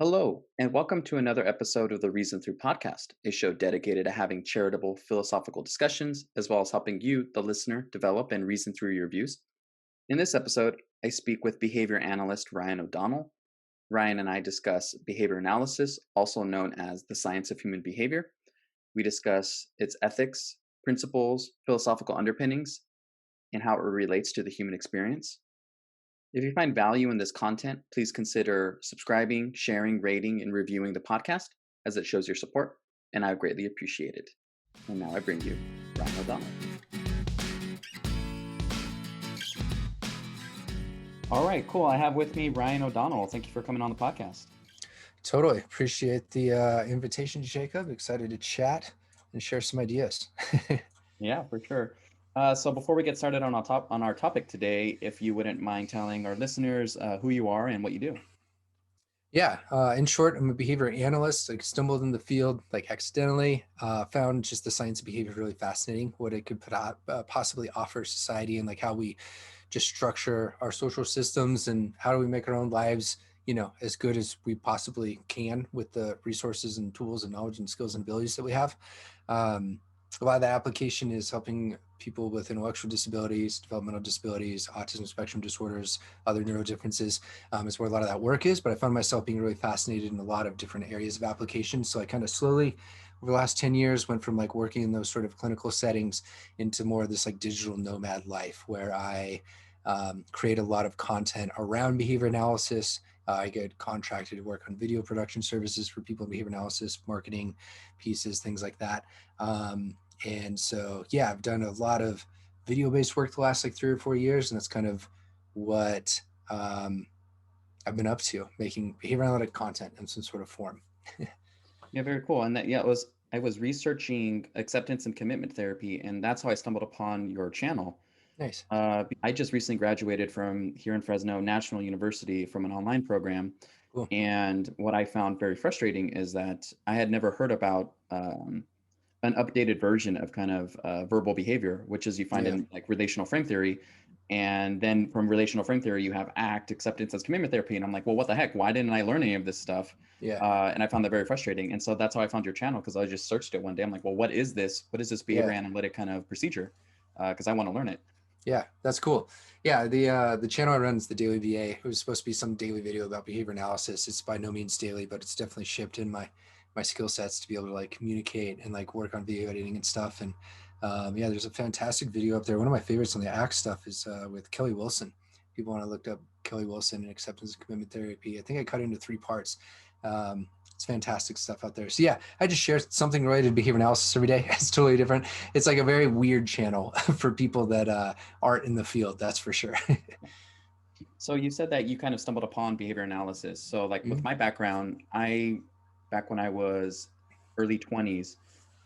Hello, and welcome to another episode of the Reason Through podcast, a show dedicated to having charitable philosophical discussions, as well as helping you, the listener, develop and reason through your views. In this episode, I speak with behavior analyst Ryan O'Donnell. Ryan and I discuss behavior analysis, also known as the science of human behavior. We discuss its ethics, principles, philosophical underpinnings, and how it relates to the human experience. If you find value in this content, please consider subscribing, sharing, rating, and reviewing the podcast as it shows your support, and I would greatly appreciate it. And now I bring you Ryan O'Donnell. All right, cool. I have with me Ryan O'Donnell. Thank you for coming on the podcast. Totally. Appreciate the invitation, Jacob. Excited to chat and share some ideas. Yeah, for sure. So before we get started on our topic today, if you wouldn't mind telling our listeners who you are and what you do. Yeah. In short, I'm a behavior analyst. I stumbled in the field accidentally. Found just the science of behavior really fascinating. What it could possibly offer society and how we just structure our social systems and how do we make our own lives, as good as we possibly can with the resources and tools and knowledge and skills and abilities that we have. A lot of the application is helping people with intellectual disabilities, developmental disabilities, autism spectrum disorders, other neurodifferences is where a lot of that work is. But I found myself being really fascinated in a lot of different areas of application. So I kind of slowly, over the last 10 years, went from working in those sort of clinical settings into more of this digital nomad life where I create a lot of content around behavior analysis. I get contracted to work on video production services for people in behavior analysis, marketing pieces, things like that. And so, yeah, I've done a lot of video-based work the last 3 or 4 years, and that's kind of what I've been up to, making behavior analytic content in some sort of form. Yeah, very cool. And I was researching acceptance and commitment therapy, and that's how I stumbled upon your channel. Nice. I just recently graduated from here in Fresno National University from an online program. Cool. And what I found very frustrating is that I had never heard about an updated version of kind of verbal behavior, which is you find Yeah. in relational frame theory. And then from relational frame theory, you have ACT, acceptance as commitment therapy. And I'm like, well, what the heck? Why didn't I learn any of this stuff? Yeah. And I found that very frustrating. And so that's how I found your channel, because I just searched it one day. I'm like, well, what is this? What is this behavior Yeah. analytic kind of procedure? Because I want to learn it. Yeah, that's cool. Yeah, the channel I run is the Daily VA. It was supposed to be some daily video about behavior analysis. It's by no means daily, but it's definitely shipped in my skill sets to be able to communicate and work on video editing and stuff. And yeah, there's a fantastic video up there. One of my favorites on the ACT stuff is with Kelly Wilson. People want to look up Kelly Wilson and acceptance and commitment therapy. I think I cut it into 3 parts. It's fantastic stuff out there. So yeah, I just share something related to behavior analysis every day. It's totally different. It's a very weird channel for people that aren't in the field. That's for sure. So you said that you kind of stumbled upon behavior analysis. So like with Mhm. my background, back when I was early 20s,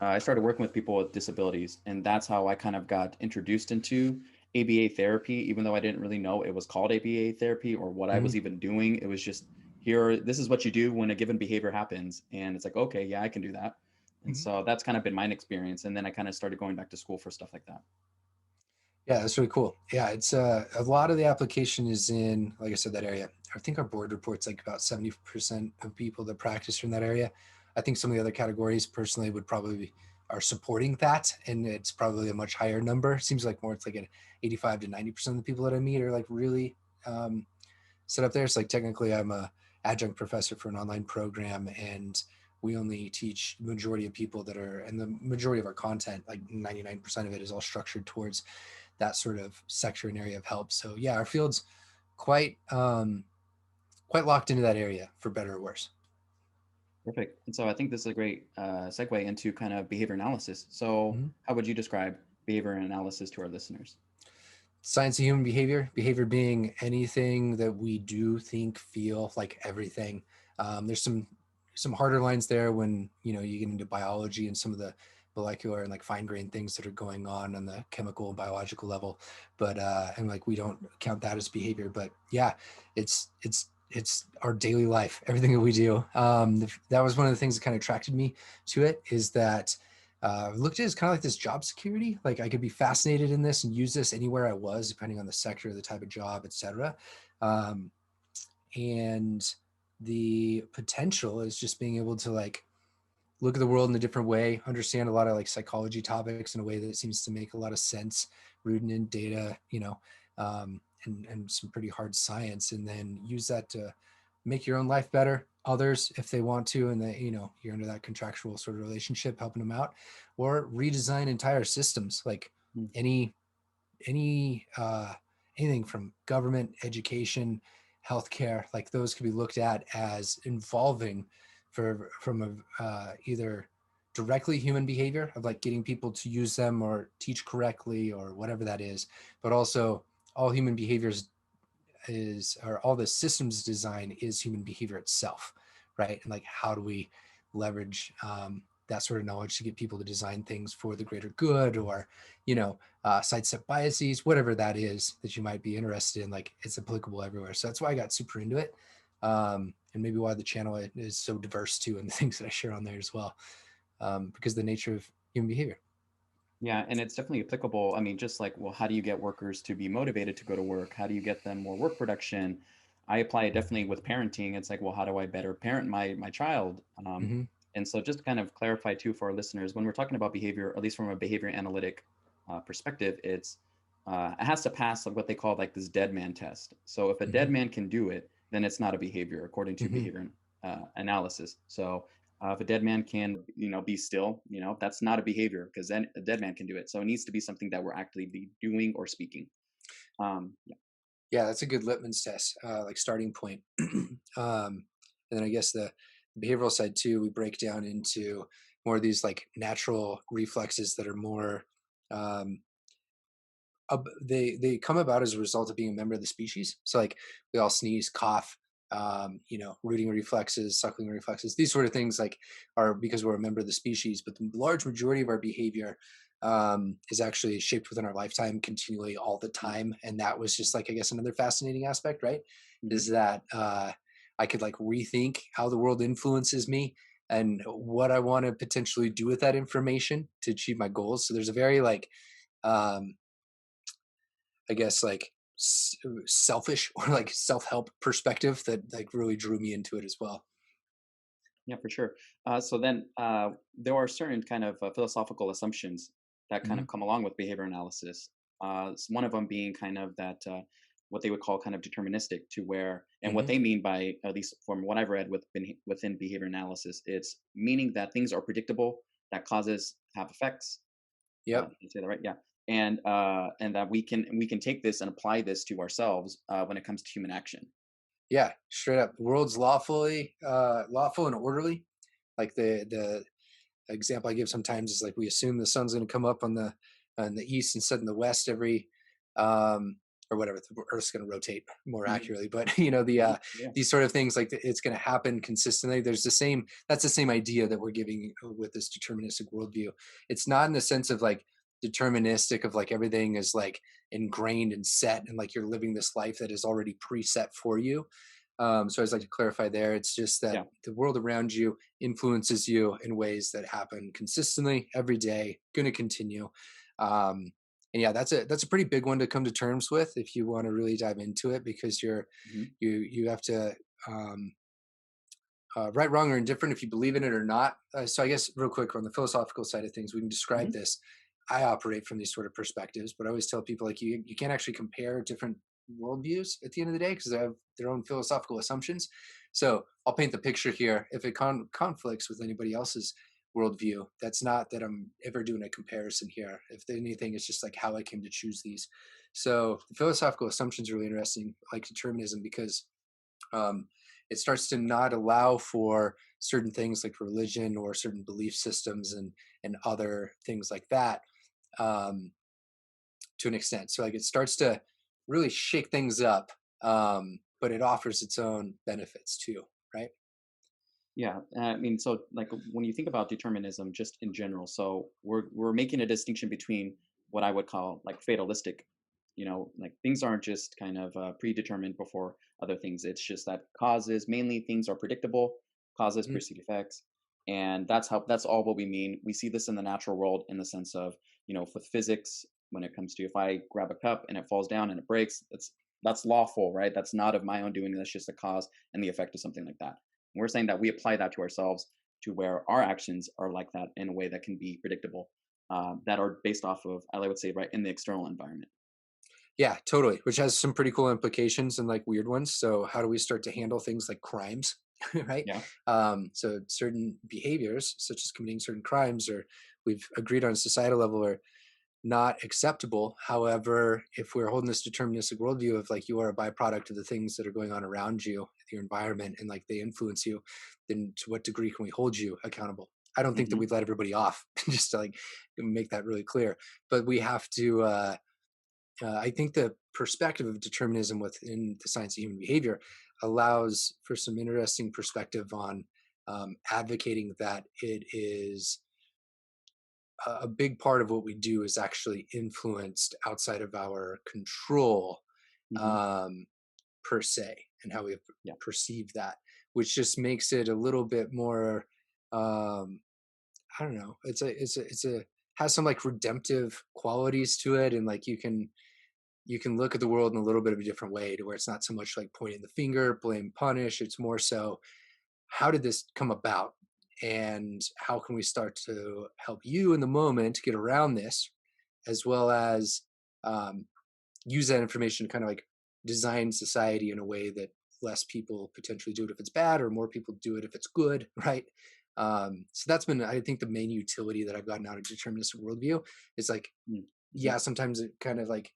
I started working with people with disabilities, and that's how I kind of got introduced into ABA therapy, even though I didn't really know it was called ABA therapy or what I Mhm. was even doing. It was just here, this is what you do when a given behavior happens. And it's like, okay, yeah, I can do that. And Mhm. so that's kind of been my experience. And then I kind of started going back to school for stuff like that. Yeah, that's really cool. Yeah, it's a lot of the application is in, like I said, that area. I think our board reports about 70% of people that practice are in that area. I think some of the other categories personally would probably are supporting that, and it's probably a much higher number. Seems like more it's an 85 to 90% of the people that I meet are really um, set up there. It's technically I'm a adjunct professor for an online program, and we only teach the majority of people that are, and the majority of our content, 99% of it is all structured towards that sort of sector and area of help. So yeah, our field's quite quite locked into that area, for better or worse. Perfect. And so I think this is a great segue into kind of behavior analysis. So, Mm-hmm. how would you describe behavior analysis to our listeners? Science of human behavior, behavior being anything that we do, think, feel, everything. There's some harder lines there when you get into biology and some of the molecular and fine grained things that are going on the chemical and biological level, but and we don't count that as behavior. But yeah, it's our daily life, everything that we do. That was one of the things that kind of attracted me to it, is that looked at it as kind of this job security. I could be fascinated in this and use this anywhere I was, depending on the sector, the type of job, etc. And the potential is just being able to like look at the world in a different way, understand a lot of like psychology topics in a way that seems to make a lot of sense, rooted in data, and some pretty hard science, and then use that to make your own life better, others if they want to, and that you're under that contractual sort of relationship, helping them out, or redesign entire systems, like Mm. any any anything from government, education, healthcare, like those could be looked at as involving from either directly human behavior of like getting people to use them or teach correctly or whatever that is, but also all human behaviors is, or all the systems design is human behavior itself, right? And like how do we leverage that sort of knowledge to get people to design things for the greater good, or sidestep biases, whatever that is that you might be interested in. Like it's applicable everywhere, so that's why I got super into it, and maybe why the channel is so diverse too, and the things that I share on there as well, because of the nature of human behavior. Yeah, and it's definitely applicable. I mean, just like, well, how do you get workers to be motivated to go to work? How do you get them more work production? I apply it definitely with parenting. It's like, well, how do I better parent my child? Mm-hmm. And so, just to kind of clarify too for our listeners, when we're talking about behavior, at least from a behavior analytic perspective, it has to pass what they call like this dead man test. So, if a Mm-hmm. dead man can do it, then it's not a behavior according to Mm-hmm. behavior analysis. So, if a dead man can, be still, that's not a behavior because then a dead man can do it. So it needs to be something that we're actively be doing or speaking. Yeah. Yeah, that's a good litmus test, like starting point. And then I guess the behavioral side too, we break down into more of these like natural reflexes that are more um, they come about as a result of being a member of the species. So like we all sneeze, cough, rooting reflexes, suckling reflexes, these sort of things like are because we're a member of the species. But the large majority of our behavior is actually shaped within our lifetime continually all the time. And that was just like, I guess, another fascinating aspect, right? Mm-hmm. Is that I could like rethink how the world influences me and what I want to potentially do with that information to achieve my goals. So there's a very like um, I guess like selfish or like self-help perspective that like really drew me into it as well. Yeah, for sure. So then there are certain kind of philosophical assumptions that kind Hmm. of come along with behavior analysis. One of them being kind of that what they would call kind of deterministic, to where, and what Hmm. they mean by, at least from what I've read within behavior analysis, it's meaning that things are predictable, that causes have effects. Yep. Did I say that right? Yeah. And that we can take this and apply this to ourselves when it comes to human action. Yeah. Straight up. The world's lawful and orderly. Like the example I give sometimes is like we assume the sun's going to come up on the east and set in the west every um or whatever, the earth's going to rotate more Hmm. accurately, but Hmm. Yeah. these sort of things like it's going to happen consistently. There's the same That's the same idea that we're giving with this deterministic worldview. It's not in the sense of like deterministic of like everything is like ingrained and set and like you're living this life that is already preset for you. So I'd like to clarify there. It's just that Yeah. the world around you influences you in ways that happen consistently every day, going to continue. Um, and yeah, that's a pretty big one to come to terms with if you want to really dive into it, because Hmm. you have to um, right, wrong, or indifferent if you believe in it or not. So I guess real quick on the philosophical side of things, we can describe Hmm. this. I operate from these sort of perspectives, but I always tell people like you can't actually compare different worldviews at the end of the day because they have their own philosophical assumptions. So I'll paint the picture here. If it conflicts with anybody else's worldview, that's not that I'm ever doing a comparison here. If anything, it's just like how I came to choose these. So the philosophical assumptions are really interesting, like determinism, because um, it starts to not allow for certain things like religion or certain belief systems and other things like that, um, to an extent. So like it starts to really shake things up, but it offers its own benefits too, right? Yeah, I mean, so like when you think about determinism, just in general, so we're making a distinction between what I would call like fatalistic, like things aren't just kind of predetermined before other things. It's just that causes, mainly things are predictable, causes Hmm. precede effects, and that's all what we mean. We see this in the natural world in the sense of, with physics, when it comes to, if I grab a cup and it falls down and it breaks, that's that's lawful, right? That's not of my own doing. That's just a cause and the effect of something like that. And we're saying that we apply that to ourselves to where our actions are like that in a way that can be predictable, that are based off of, I would say, right in the external environment. Yeah, totally. Which has some pretty cool implications and like weird ones. So how do we start to handle things like crimes, right? Yeah. So certain behaviors, such as committing certain crimes, or we've agreed on a societal level, are not acceptable. However, if we're holding this deterministic worldview of like you are a byproduct of the things that are going on around you, your environment, and like they influence you, then to what degree can we hold you accountable? I don't think that Hmm. we'd let everybody off, just to like make that really clear. But we have to. I think the perspective of determinism within the science of human behavior allows for some interesting perspective on advocating that it is a big part of what we do is actually influenced outside of our control, Hmm. um, per se, and how we Yeah. perceive that, which just makes it a little bit more. Um, I don't know. It's a has some like redemptive qualities to it, and like you can look at the world in a little bit of a different way to where it's not so much like pointing the finger, blame, punish. It's more so, how did this come about? And how can we start to help you in the moment get around this, as well as um, use that information to kind of like design society in a way that less people potentially do it if it's bad, or more people do it if it's good, right? So that's been, I think, the main utility that I've gotten out of deterministic worldview. Is like, Hmm. yeah, sometimes it kind of like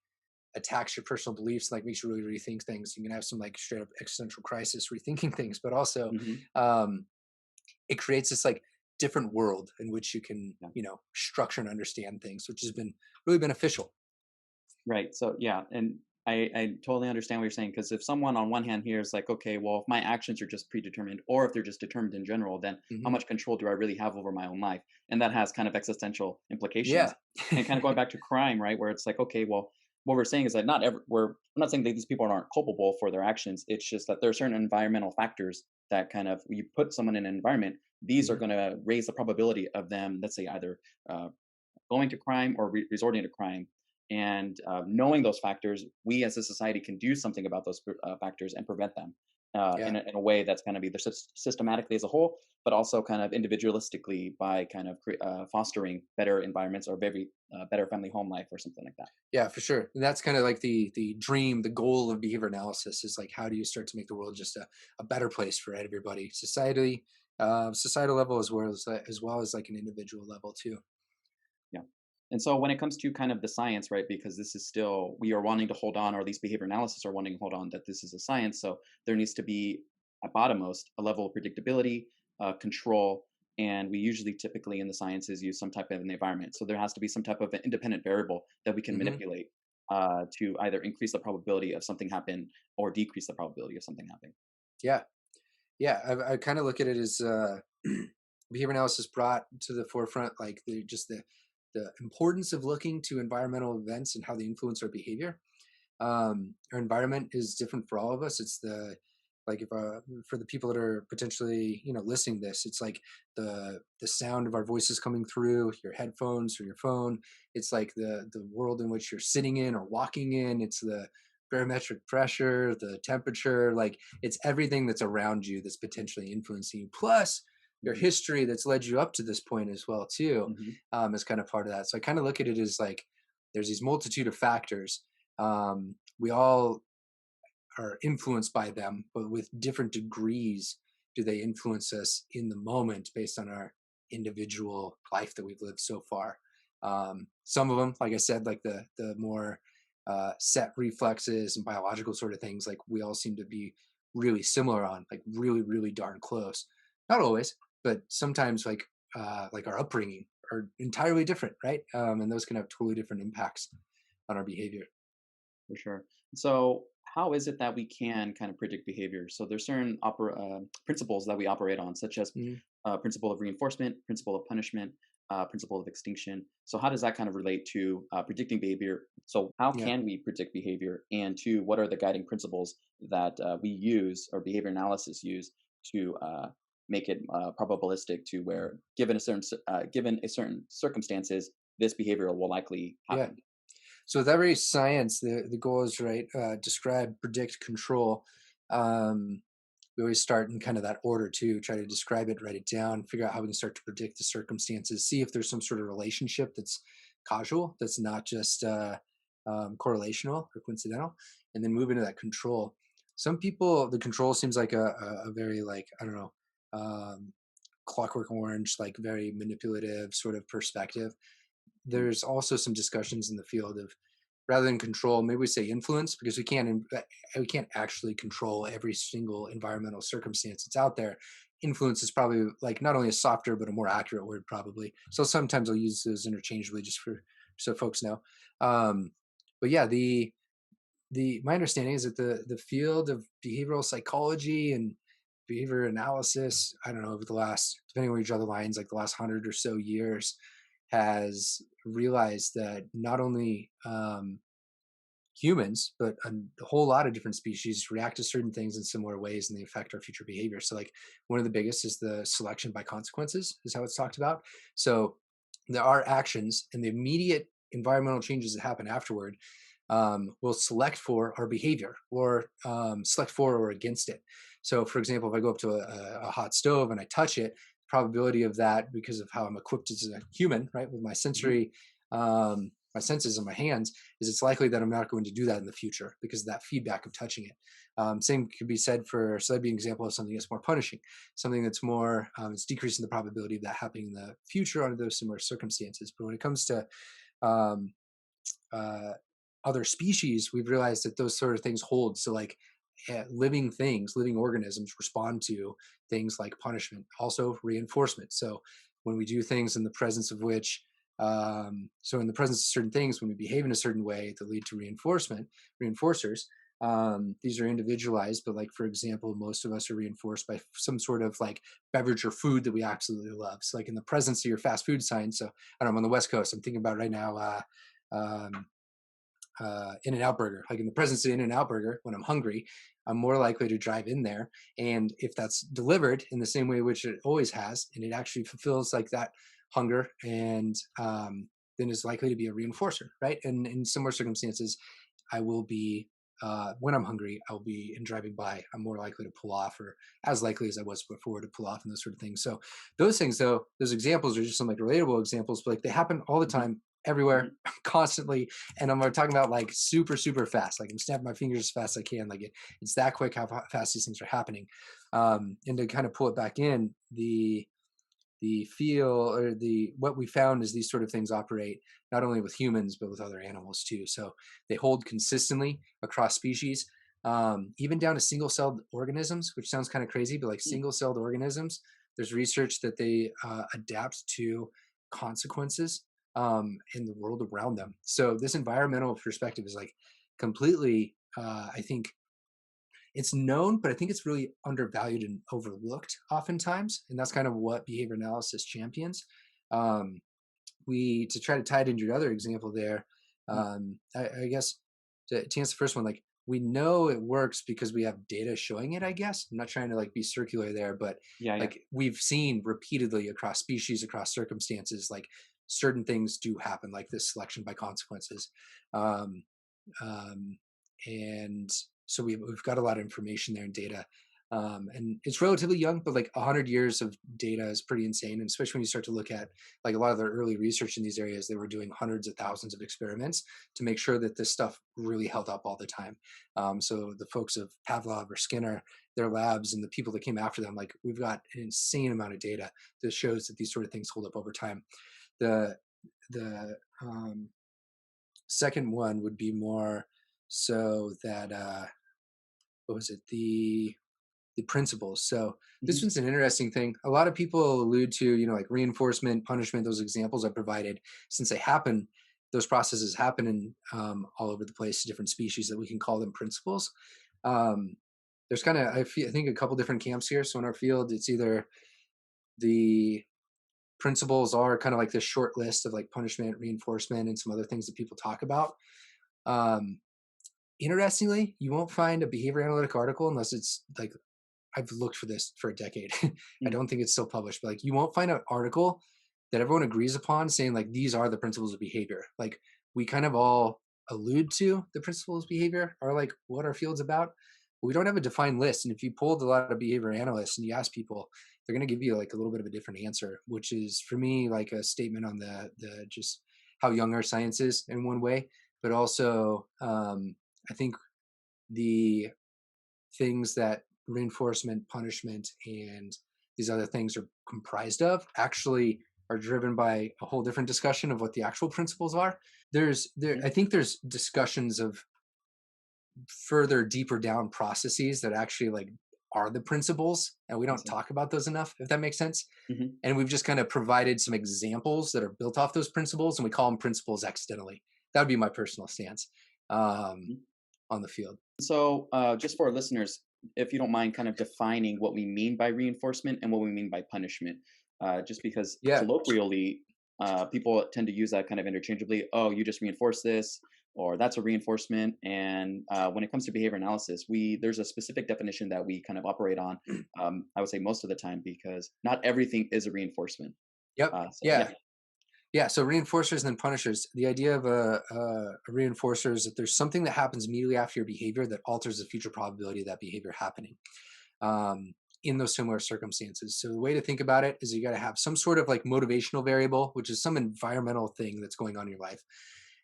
attacks your personal beliefs, like makes you really rethink things. You can have some like straight up existential crisis rethinking things, but also Hmm. um, it creates this like different world in which you can, Yeah. structure and understand things, which has been really beneficial. Right. So yeah, and I totally understand what you're saying, because if someone on one hand here is like, okay, well, if my actions are just predetermined, or if they're just determined in general, then how Hmm. much control do I really have over my own life? And that has kind of existential implications. Yeah. And kind of going back to crime, right, where it's like, okay, well, what we're saying is that not ever we're not saying that these people aren't culpable for their actions. It's just that there are certain environmental factors that kind of, when you put someone in an environment, these are Hmm. going to raise the probability of them, let's say, either going to crime or resorting to crime. And knowing those factors, we as a society can do something about those factors and prevent them Yeah. in a way that's going to be either systematically as a whole, but also kind of individualistically by kind of fostering better environments or very better family home life or something like that. Yeah, for sure. And that's kind of like the dream, the goal of behavior analysis is like, how do you start to make the world just a better place for everybody, society, societal level, as well as like an individual level too. Yeah. And so when it comes to kind of the science, right, because this is still, we are wanting to hold on, or at least behavior analysis are wanting to hold on that this is a science. So there needs to be, at bottommost, a level of predictability, control, and we usually typically in the sciences use some type of an environment. So there has to be some type of an independent variable that we can Hmm. manipulate to either increase the probability of something happen or decrease the probability of something happening. Yeah. Yeah. I kind of look at it as behavior analysis brought to the forefront like the importance of looking to environmental events and how they influence our behavior. Our environment is different for all of us. It's the like if for the people that are potentially listening to this, it's like the sound of our voices coming through your headphones or your phone. It's like the world in which you're sitting in or walking in. It's the barometric pressure, the temperature, like it's everything that's around you that's potentially influencing you. Plus your Hmm. history that's led you up to this point as well too, Hmm. is kind of part of that. So I kind of look at it as like there's these multitude of factors. We all are influenced by them, but with different degrees do they influence us in the moment based on our individual life that we've lived so far. Some of them, like I said, like the more set reflexes and biological sort of things, like we all seem to be really similar on, like really, really darn close. Not always, but sometimes like our upbringing are entirely different, right? And those can have totally different impacts on our behavior. For sure. So, how is it that we can kind of predict behavior? So, there's certain principles that we operate on, such as Mhm. principle of reinforcement, principle of punishment, principle of extinction. So, how does that kind of relate to predicting behavior? So, how Yeah. can we predict behavior? And two, what are the guiding principles that we use or behavior analysis use to make it probabilistic to where, given a certain given a certain circumstances, this behavior will likely Yeah. happen? So with every science, the goal is right. Describe, predict, control. Um, we always start in kind of that order too. Try to describe it, write it down, figure out how we can start to predict the circumstances, see if there's some sort of relationship that's causal, that's not just correlational or coincidental, and then move into that control. Some people, the control seems like a very like I don't know, um, clockwork orange, like very manipulative sort of perspective. Mm. There's also some discussions in the field of rather than control, maybe we say influence because we can't actually control every single environmental circumstance that's out there. Influence is probably like not only a softer but a more accurate word probably. So sometimes I'll use those interchangeably just for so folks know. Um, but yeah, the my understanding is that the field of behavioral psychology and behavior analysis, I don't know, over the last, depending on where you draw the lines, like the last 100 or so years, has realized that not only humans, but a whole lot of different species react to certain things in similar ways and they affect our future behavior. So, like, one of the biggest is the selection by consequences, is how it's talked about. So, there are actions and the immediate environmental changes that happen afterward will select for our behavior or select for or against it. So, for example, if I go up to a hot stove and I touch it, probability of that, because of how I'm equipped as a human, right, with my Mhm. sensory, my senses in my hands, is it's likely that I'm not going to do that in the future because of that feedback of touching it. Same could be said for, so that'd be an example of something that's more punishing, something that's more, it's decreasing the probability of that happening in the future under those similar circumstances. But when it comes to um, uh, other species, we've realized that those sort of things hold. So, like living things, living organisms respond to things like punishment, also reinforcement. So, when we do things in the presence of which, so in the presence of certain things, when we behave in a certain way that lead to reinforcement, reinforcers, these are individualized, but like, for example, most of us are reinforced by some sort of like beverage or food that we absolutely love. So, like in the presence of your fast food sign. So, I don't know, I'm on the West Coast. I'm thinking about right now. Um, In-N-Out Burger. Like in the presence of In-N-Out Burger, when I'm hungry, I'm more likely to drive in there. And if that's delivered in the same way which it always has, and it actually fulfills like that hunger, and then is likely to be a reinforcer, right? And in similar circumstances, I will be when I'm hungry, I'll be in driving by. I'm more likely to pull off, or as likely as I was before to pull off, and those sort of things. So those things, though, those examples are just some like relatable examples, but like they happen all the Mhm. time, everywhere, Mhm. constantly. And I'm talking about like super, super fast. Like I'm snapping my fingers as fast as I can. Like it's that quick how fast these things are happening. And to kind of pull it back in, the feel or the what we found is these sort of things operate not only with humans but with other animals too. So they hold consistently across species, even down to single-celled organisms, which sounds kind of crazy, but like Mm. single-celled organisms, there's research that they adapt to consequences in the world around them. So this environmental perspective is like completely, I think it's known, but I think it's really undervalued and overlooked oftentimes, and that's kind of what behavior analysis champions. Um, we to try to tie it into your other example there. Mm. I guess to answer the first one, like we know it works because we have data showing it. I guess I'm not trying to like be circular there, but Yeah, yeah. like we've seen repeatedly across species, across circumstances, like certain things do happen, like this selection by consequences. Um, um, and so we've got a lot of information there and data. And it's relatively young, but like 100 years of data is pretty insane. And especially when you start to look at like a lot of the early research in these areas, they were doing hundreds of thousands of experiments to make sure that this stuff really held up all the time. So the folks of Pavlov or Skinner, their labs and the people that came after them, like we've got an insane amount of data that shows that these sort of things hold up over time. The the second one would be more so that what was it, the principles. So this Mhm. one's an interesting thing. A lot of people allude to, like reinforcement, punishment, those examples I provided, since they happen, those processes happen in all over the place, different species that we can call them principles. Um, there's kind of, I think, a couple different camps here. So in our field, it's either the principles are kind of like this short list of like punishment, reinforcement, and some other things that people talk about. Um, Interestingly, you won't find a behavior analytic article unless it's like I've looked for this for a decade. I Mm. don't think it's still published, but like you won't find an article that everyone agrees upon saying like these are the principles of behavior. Like we kind of all allude to the principles of behavior are like what our field's about. We don't have a defined list. And if you polled a lot of behavior analysts and you ask people, they're going to give you like a little bit of a different answer, which is for me like a statement on the just how young our science is in one way, but also I think the things that reinforcement, punishment, and these other things are comprised of actually are driven by a whole different discussion of what the actual principles are. Mhm. I think there's discussions of further deeper down processes that actually like are the principles, and we I don't see. talk about those enough, if that makes sense. Mhm. And we've just kind of provided some examples that are built off those principles, and we call them principles accidentally. That would be my personal stance um, Mhm. on the field. So, just for our listeners, if you don't mind kind of defining what we mean by reinforcement and what we mean by punishment, just because Yeah. colloquially, people tend to use that kind of interchangeably. Oh, you just reinforce this, or that's a reinforcement. And when it comes to behavior analysis, there's a specific definition that we kind of operate on. I would say most of the time because not everything is a reinforcement. Yep. So yeah. Yeah. Yeah, so reinforcers and then punishers. The idea of a reinforcer is that there's something that happens immediately after your behavior that alters the future probability of that behavior happening in those similar circumstances. So the way to think about it is you got to have some sort of like motivational variable, which is some environmental thing that's going on in your life,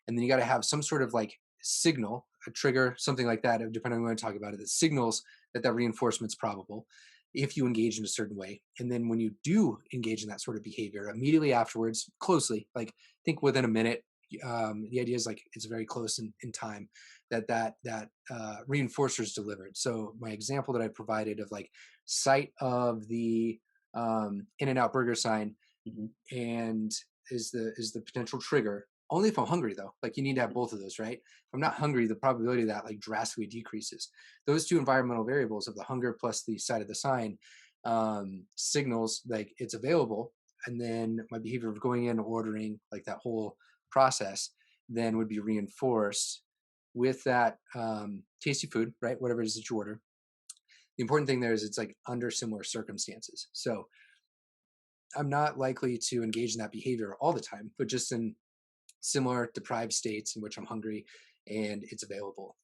and then you got to have some sort of like signal, a trigger, something like that, depending on when I talk about it, that signals that that reinforcement's probable if you engage in a certain way. And then when you do engage in that sort of behavior, immediately afterwards, closely, like think within a minute, the idea is like it's very close in time that reinforcer is delivered. So my example that I provided of like sight of the in and out burger sign Hmm. and is the potential trigger. Only if I'm hungry though. Like you need to have both of those, right? If I'm not hungry, the probability of that like drastically decreases. Those two environmental variables of the hunger plus the side of the sign signals like it's available, and then my behavior of going in, ordering, like that whole process, then would be reinforced with that tasty food, right? Whatever it is that you order. The important thing there is it's like under similar circumstances. So I'm not likely to engage in that behavior all the time, but just in similar deprived states in which I'm hungry and it's available.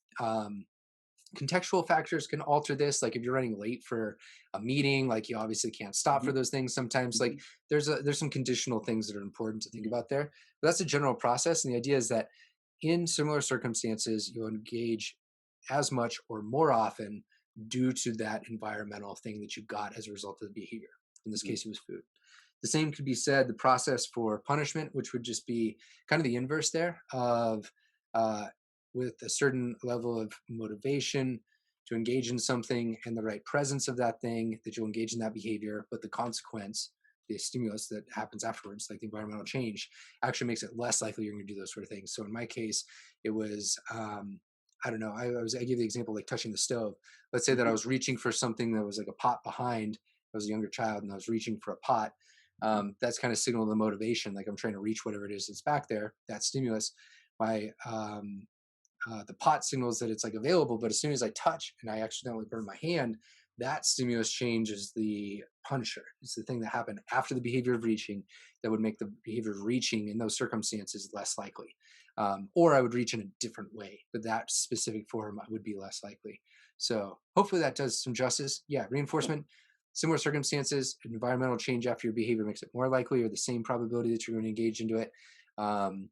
Contextual factors can alter this. Like if you're running late for a meeting, like you obviously can't stop for Hmm. those things. Sometimes, like Hmm. there's some conditional things that are important to think Hmm. about there. But that's a general process, and the idea is that in similar circumstances, you'll engage as much or more often due to that environmental thing that you got as a result of the behavior. In this Hmm. case, it was food. The same could be said the process for punishment, which would just be kind of the inverse there of uh, with a certain level of motivation to engage in something and the right presence of that thing that you'll engage in that behavior, but the consequence, the stimulus that happens afterwards, like the environmental change, actually makes it less likely you're going to do those sort of things. So in my case, it was I don't know. I gave the example like touching the stove. Let's say that I Hmm. was reaching for something that was like a pot behind. I was a younger child and I was reaching for a pot. Hmm. That's kind of signal the motivation. Like I'm trying to reach whatever it is that's back there. That stimulus. My the pot signals that it's like available, but as soon as I touch and I accidentally burn my hand, that stimulus change is the punisher. It's the thing that happened after the behavior of reaching that would make the behavior of reaching in those circumstances less likely. Or I would reach in a different way, but that specific form would be less likely. So hopefully that does some justice. Yeah, Cool. reinforcement, similar circumstances, environmental change after your behavior makes it more likely or the same probability that you're going to engage into it. Um,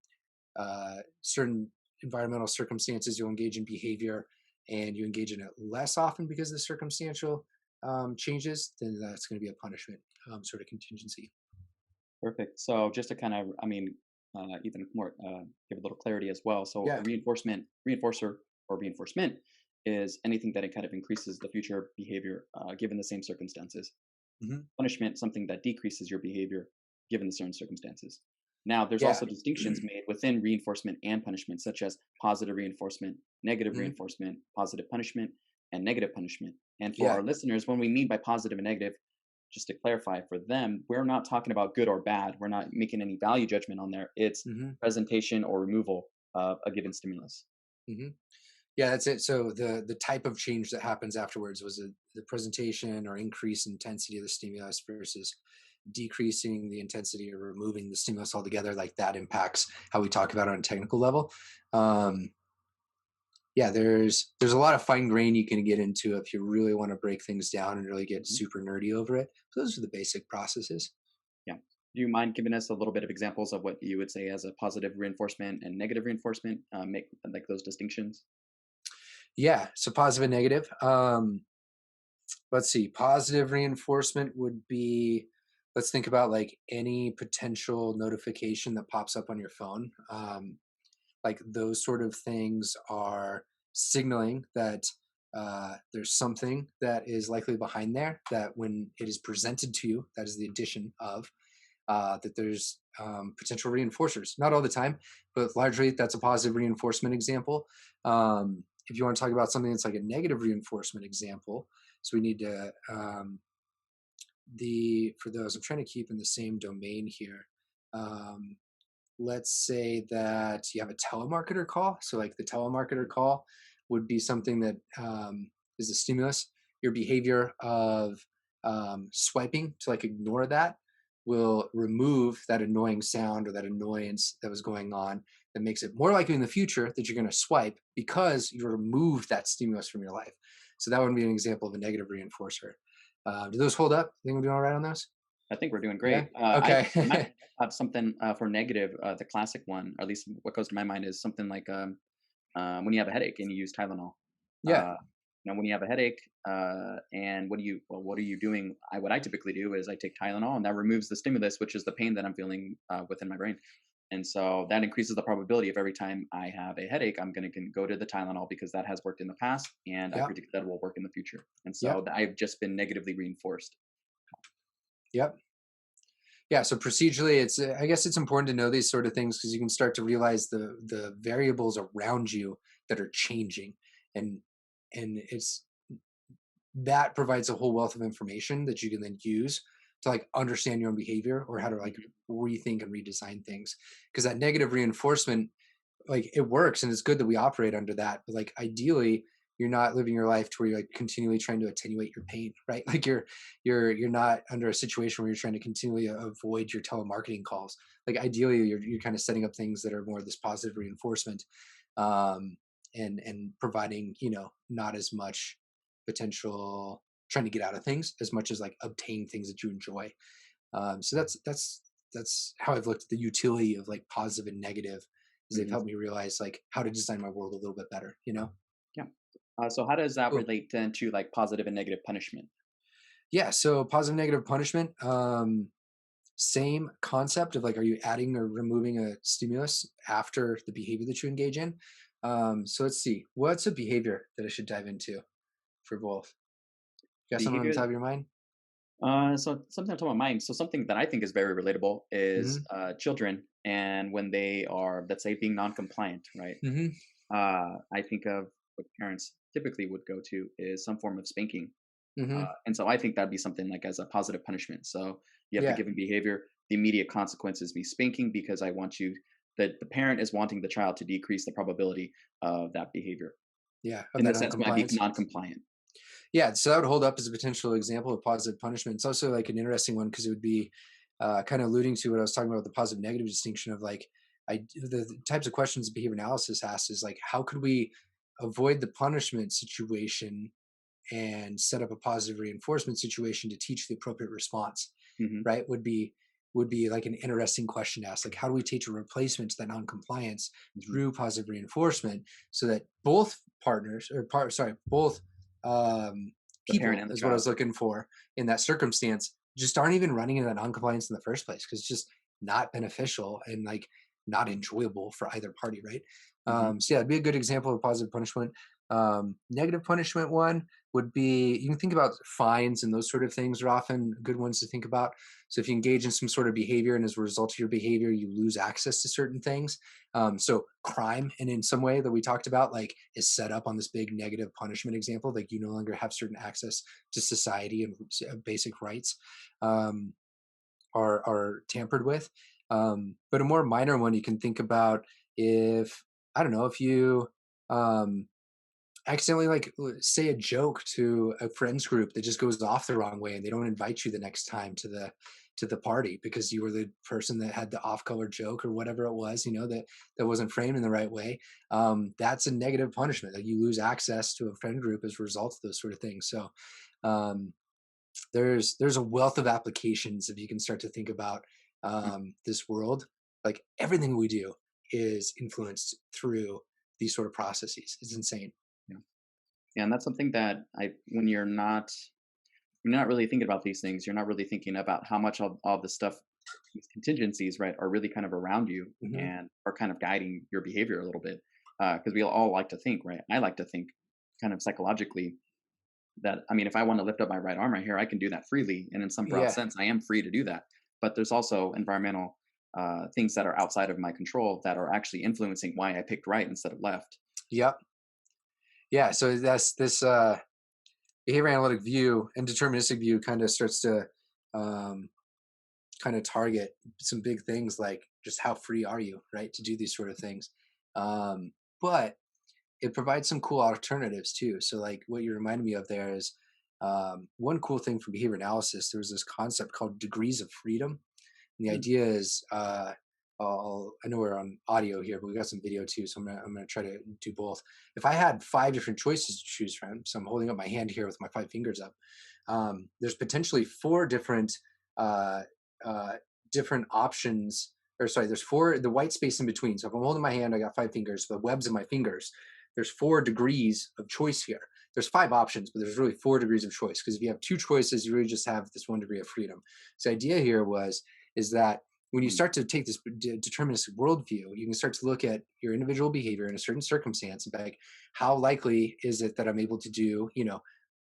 certain environmental circumstances you'll engage in behavior and you engage in it less often because of the circumstantial changes, then that's going to be a punishment sort of contingency. Perfect. So just to kind of, even more, give a little clarity as well. So a Yeah. reinforcer, or reinforcement is anything that it kind of increases the future behavior given the same circumstances. Hmm. Punishment, something that decreases your behavior given the certain circumstances. Now, there's Yeah. also distinctions made within reinforcement and punishment, such as positive reinforcement, negative Hmm. reinforcement, positive punishment, and negative punishment. And for Yeah. our listeners, when we mean by positive and negative, just to clarify for them, we're not talking about good or bad. We're not making any value judgment on there. It's Hmm. presentation or removal of a given stimulus. Hmm. Yeah, that's it. So the type of change that happens afterwards was the presentation or increase intensity of the stimulus versus decreasing the intensity or removing the stimulus altogether. Like that impacts how we talk about it on a technical level. Yeah, there's a lot of fine grain you can get into if you really want to break things down and really get Mhm. super nerdy over it. So those are the basic processes. Yeah. Do you mind giving us a little bit of examples of what you would say as a positive reinforcement and negative reinforcement? Make like those distinctions. Yeah, so positive and negative. Let's see. Positive reinforcement would be, let's think about like any potential notification that pops up on your phone. Like those sort of things are signaling that there's something that is likely behind there, that when it is presented to you, that is the addition of, that there's potential reinforcers. Not all the time, but largely that's a positive reinforcement example. If you want to talk about something that's like a negative reinforcement example, so we need to, for those, I'm trying to keep in the same domain here. Um, let's say that you have a telemarketer call. So, like the telemarketer call would be something that is a stimulus. Your behavior of swiping to like ignore that will remove that annoying sound or that annoyance that was going on, that makes it more likely in the future that you're going to swipe because you removed that stimulus from your life. So that would be an example of a negative reinforcer. Do those hold up? Think we're doing all right on those? I think we're doing Yeah. great. I Okay. have something for negative. The classic one, or at least what goes to my mind, is something like when you have a headache and you use Tylenol. Yeah. Uh, when you have a headache, and what are you doing? What I typically do is I take Tylenol, and that removes the stimulus, which is the pain that I'm feeling within my brain. And so that increases the probability of every time I have a headache, I'm going to go to the Tylenol because that has worked in the past, and I Yep. predict that will work in the future. And Yep. so I've just been negatively reinforced. Yep. Yeah. So procedurally, it's I guess it's important to know these sort of things because you can start to realize the variables around you that are changing, and it's that provides a whole wealth of information that you can then use to like understand your own behavior or how to like Mhm. rethink and redesign things. Because that negative reinforcement, like it works and it's good that we operate under that, but like ideally you're not living your life to where you're like continually trying to attenuate your pain, right? Like you're not under a situation where you're trying to continually avoid your telemarketing calls. Like ideally you're kind of setting up things that are more this positive reinforcement, um and providing, not as much potential trying to get out of things as much as like obtain things that you enjoy. So that's how I've looked at the utility of like positive and negative, is they've Mhm. helped me realize like how to design my world a little bit better. Yeah. So how does that Cool. relate then to like positive and negative punishment? Yeah. So positive, negative punishment. Same concept of like, are you adding or removing a stimulus after the behavior that you engage in? So let's see. What's a behavior that I should dive into for both? You got something on the Behavior. top of your mind? So something on top of my mind. So something that I think is very relatable is Mm-hmm. children, and when they are, let's say, being non-compliant, right? Mm-hmm. I think of what parents typically would go to is some form of spanking. Mm-hmm. And so I think that'd be something like as a positive punishment. So you have the Yeah. given behavior, the immediate consequence is me spanking because I want you, that the parent is wanting the child to decrease the probability of that behavior. Yeah. Of In the that sense, when I be non-compliance. non-compliant. Yeah, so that would hold up as a potential example of positive punishment. It's also like an interesting one because it would be kind of alluding to what I was talking about with the positive negative distinction of like the types of questions behavior analysis asks is like how could we avoid the punishment situation and set up a positive reinforcement situation to teach the appropriate response, Hmm. right? Would be like an interesting question to ask, like how do we teach a replacement to that non-compliance Hmm. through positive reinforcement so that both partners or sorry, both um, The parent people and the is what I child. was looking for in that circumstance, just aren't even running into that non-compliance in the first place because it's just not beneficial and like not enjoyable for either party, right? Hmm. So yeah, it'd be a good example of positive punishment. Negative punishment one would be, you can think about fines, and those sort of things are often good ones to think about. So if you engage in some sort of behavior and as a result of your behavior you lose access to certain things, so crime and in some way that we talked about like is set up on this big negative punishment example, like you no longer have certain access to society and basic rights, um, are tampered with. But a more minor one you can think about, if I don't know, if you um, accidentally like say a joke to a friends group that just goes off the wrong way and they don't invite you the next time to the party because you were the person that had the off color joke or whatever it was, that wasn't framed in the right way. That's a negative punishment, that you lose access to a friend group as a result of those sort of things. So um, there's a wealth of applications if you can start to think about Mm, this world. Like everything we do is influenced through these sort of processes. It's insane. yeah. Yeah, and that's something that when you're not really thinking about these things, you're not really thinking about how much all this stuff, these contingencies, right, are really kind of around you Hmm. and are kind of guiding your behavior a little bit. Because we all like to think, right? I like to think kind of psychologically that, I mean, if I want to lift up my right arm right here, I can do that freely. And in some broad Yeah. sense, I am free to do that. But there's also environmental things that are outside of my control that are actually influencing why I picked right instead of left. Yep. Yeah. So that's this behavior analytic view and deterministic view kind of starts to um, kind of target some big things like just how free are you, right, to do these sort of things. But it provides some cool alternatives too. So like what you reminded me of there is one cool thing for behavior analysis. There was this concept called degrees of freedom. And the Hmm. idea is, I know we're on audio here, but we got some video too, so I'm gonna try to do both. If I had five different choices to choose from, so I'm holding up my hand here with my five fingers up. There's potentially four uh, uh, different options, or sorry, there's four the white space in between. So if I'm holding my hand, I got five fingers. The webs in my fingers. There's four degrees of choice here. There's five options, but there's really four degrees of choice because if you have two choices, you really just have this one degree of freedom. So the idea here is that when you start to take this deterministic worldview, you can start to look at your individual behavior in a certain circumstance and be like, how likely is it that I'm able to do,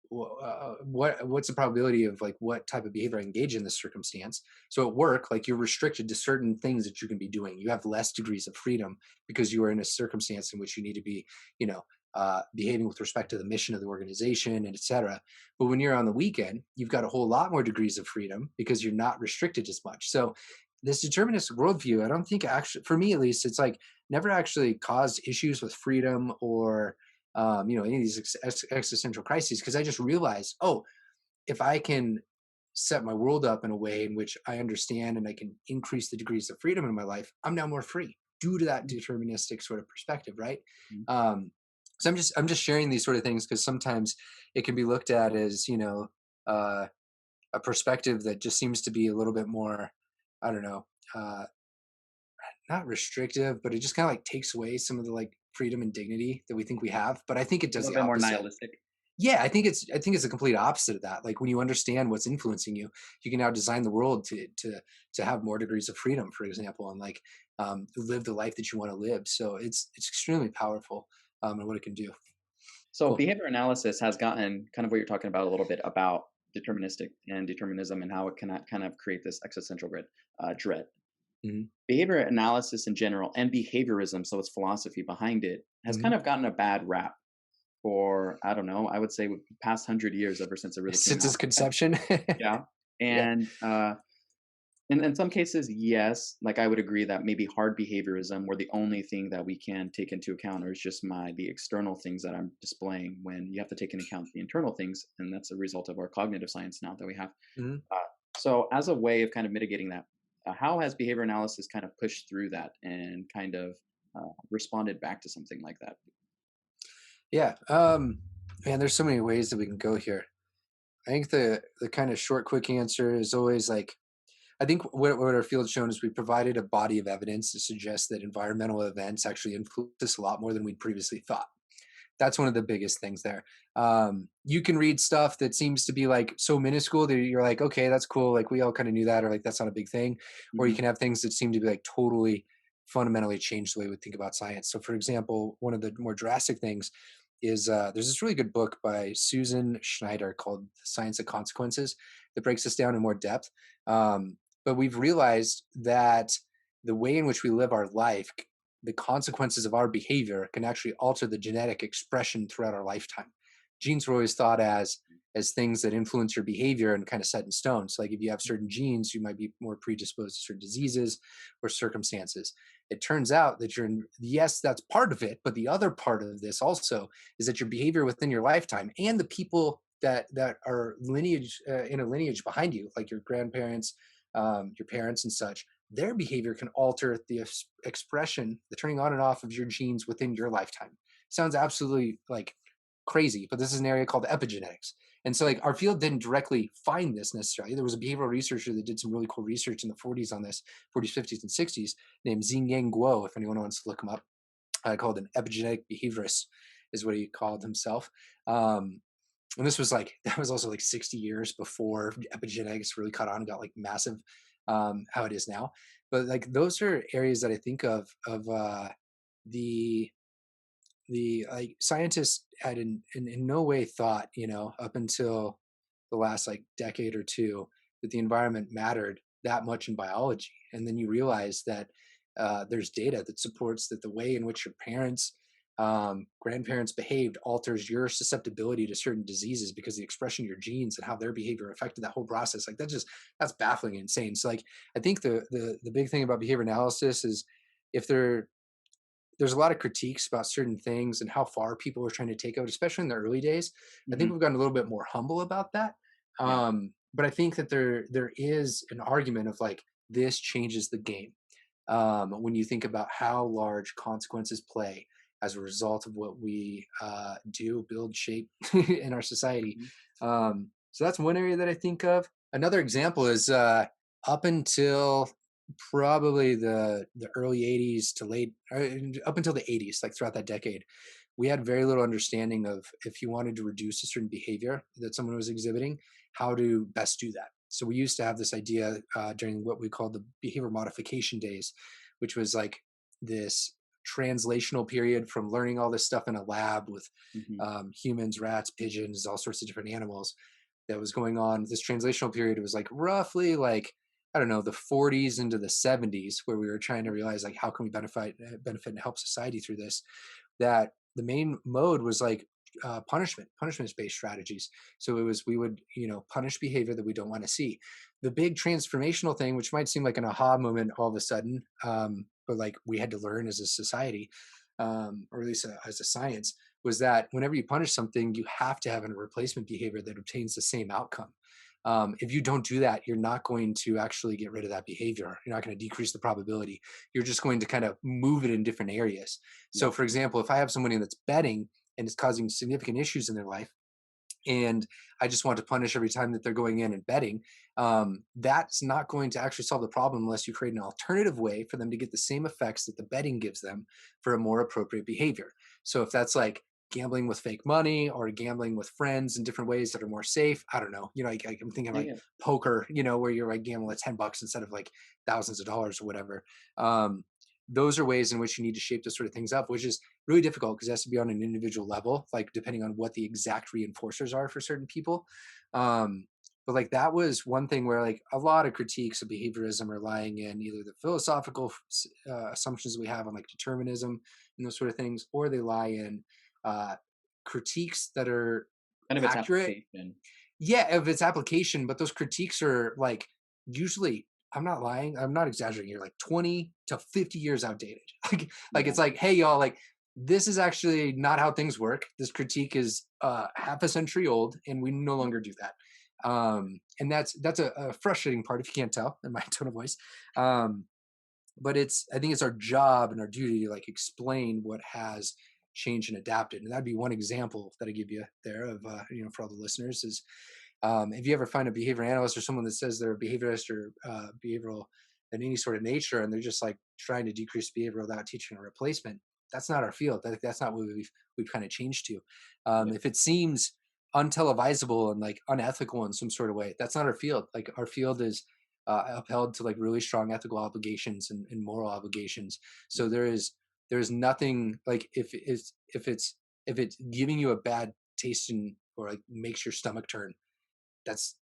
what's the probability of like what type of behavior I engage in this circumstance? So at work, like you're restricted to certain things that you can be doing. You have less degrees of freedom because you are in a circumstance in which you need to be, you know, behaving with respect to the mission of the organization and et cetera. But when you're on the weekend, you've got a whole lot more degrees of freedom because you're not restricted as much. So this deterministic worldview, I don't think actually, for me at least, it's like never actually caused issues with freedom or any of these existential crises because I just realized, oh, if I can set my world up in a way in which I understand and I can increase the degrees of freedom in my life, I'm now more free due to that deterministic sort of perspective, right? Mhm. Um, so I'm just sharing these sort of things because sometimes it can be looked at as uh, a perspective that just seems to be a little bit more, I don't know, uh, not restrictive, but it just kind of like takes away some of the like freedom and dignity that we think we have. But I think it A does little the bit more opposite. nihilistic. Yeah, I think it's a complete opposite of that. Like when you understand what's influencing you, you can now design the world to have more degrees of freedom, for example, and like live the life that you want to live. So it's extremely powerful and what it can do. So Cool. behavior analysis has gotten kind of what you're talking about a little bit about deterministic and determinism and how it can kind of create this existential dread. Hmm. Behavior analysis in general and behaviorism, so its philosophy behind it, has kind Hmm. of gotten a bad rap for, I don't know, I would say the past 100 years ever since it really came Since its out. conception. Yeah. Yeah. And in some cases, yes, like I would agree that maybe hard behaviorism, where the only thing that we can take into account is just the external things that I'm displaying, when you have to take into account the internal things, and that's a result of our cognitive science now that we have. Hmm. So, as a way of kind of mitigating that, how has behavior analysis kind of pushed through that and kind of responded back to something like that? Yeah. Man, there's so many ways that we can go here. I think the kind of short, quick answer is always like I think what our field's shown is we provided a body of evidence to suggest that environmental events actually influence us a lot more than we'd previously thought. That's one of the biggest things there. You can read stuff that seems to be like so minuscule that you're like, okay, that's cool. Like we all kind of knew that, or like that's not a big thing. Or you Hmm. can have things that seem to be like totally fundamentally change the way we think about science. So, for example, one of the more drastic things is there's this really good book by Susan Schneider called The Science of Consequences that breaks this down in more depth. But we've realized that the way in which we live our life, the consequences of our behavior can actually alter the genetic expression throughout our lifetime. Genes were always thought as as things that influence your behavior and kind of set in stone. So like if you have certain genes, you might be more predisposed to certain diseases or circumstances. It turns out that yes, that's part of it, but the other part of this also is that your behavior within your lifetime and the people that are lineage in a lineage behind you, like your grandparents, your parents, and such, their behavior can alter the expression, the turning on and off of your genes within your lifetime. Sounds absolutely like crazy, but this is an area called epigenetics. And so, like, our field didn't directly find this necessarily. There was a behavioral researcher that did some really cool research in the 40s on this, 40s, 50s, and 60s, named Xingyang Guo, if anyone wants to look him up. Called an epigenetic behaviorist, is what he called himself. And this was like, that was also like 60 years before epigenetics really caught on and got like massive, how it is now. But like, those are areas that I think of the like scientists had in no way thought, up until the last like decade or two, that the environment mattered that much in biology. And then you realize that there's data that supports that the way in which your parents, grandparents behaved alters your susceptibility to certain diseases because the expression of your genes and how their behavior affected that whole process. Like that's baffling and insane. So like I think the big thing about behavior analysis is if there's a lot of critiques about certain things and how far people were trying to take out, especially in the early days. I think Hmm. we've gotten a little bit more humble about that. Yeah. But I think that there is an argument of like this changes the game when you think about how large consequences play as a result of what we do, build, shape in our society. Hmm. So that's one area that I think of. Another example is up until probably the early 80s to late up until the 80s, like throughout that decade, we had very little understanding of if you wanted to reduce a certain behavior that someone was exhibiting, how to best do that. So we used to have this idea during what we called the behavior modification days, which was like this translational period from learning all this stuff in a lab with Hmm. humans, rats, pigeons, all sorts of different animals that was going on. This translational period was like roughly like, I don't know, the 40s into the 70s, where we were trying to realize like how can we benefit and help society through this. That the main mode was like punishment based strategies. So it was we would punish behavior that we don't want to see. The big transformational thing, which might seem like an aha moment all of a sudden, but like we had to learn as a society, or at least as a science, was that whenever you punish something, you have to have a replacement behavior that obtains the same outcome. If you don't do that, you're not going to actually get rid of that behavior. You're not going to decrease the probability. You're just going to kind of move it in different areas. So, Yeah. for example, if I have somebody that's betting and it's causing significant issues in their life, and I just want to punish every time that they're going in and betting, that's not going to actually solve the problem unless you create an alternative way for them to get the same effects that the betting gives them for a more appropriate behavior. So if that's like gambling with fake money or gambling with friends in different ways that are more safe, I don't know. I'm thinking Yeah. like Yeah. poker, where you're like gambling at $10 instead of like thousands of dollars or whatever. Um, those are ways in which you need to shape those sort of things up, which is really difficult because it has to be on an individual level, like depending on what the exact reinforcers are for certain people. Um, but like that was one thing where like a lot of critiques of behaviorism are lying in either the philosophical assumptions we have on like determinism and those sort of things, or they lie in uh, critiques that are Kind of its accurate, application. yeah, of its application, but those critiques are like usually, I'm not lying, I'm not exaggerating here, like 20 to 50 years outdated. Like Yeah. it's like, hey y'all, like this is actually not how things work. This critique is half a century old and we no longer do that. And that's a frustrating part if you can't tell in my tone of voice. Um, but I think it's our job and our duty to like explain what has changed and adapted. And that'd be one example that I give you there of for all the listeners is if you ever find a behavior analyst or someone that says they're a behaviorist or behavioral in any sort of nature, and they're just like trying to decrease behavior without teaching a replacement, that's not our field. That's not what we've kind of changed to. Yeah. If it seems untelevisable and like unethical in some sort of way, that's not our field. Like our field is upheld to like really strong ethical obligations and moral obligations. So there is nothing like if it's giving you a bad taste in or like makes your stomach turn, that's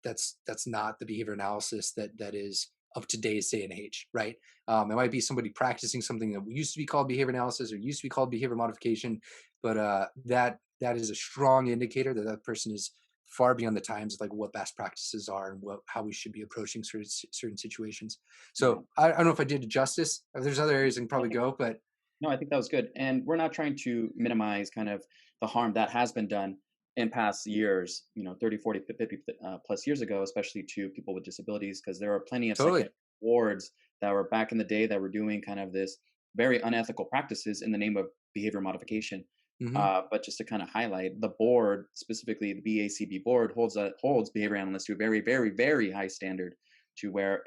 not the behavior analysis that is of today's day and age, right? It might be somebody practicing something that used to be called behavior analysis or used to be called behavior modification, but that is a strong indicator that that person is far beyond the times of like what best practices are and how we should be approaching certain situations. Yeah. So I don't know if I did it justice. There's other areas I can I probably think go, but No, I think that was good. And we're not trying to minimize kind of the harm that has been done in past years, 30, 40, 50 plus years ago, especially to people with disabilities, because there are plenty of totally. psychiatric wards that were back in the day that were doing kind of this very unethical practices in the name of behavior modification. Hmm. But just to kind of highlight, the board, specifically the BACB board, holds behavior analysts to a very, very, very high standard, to where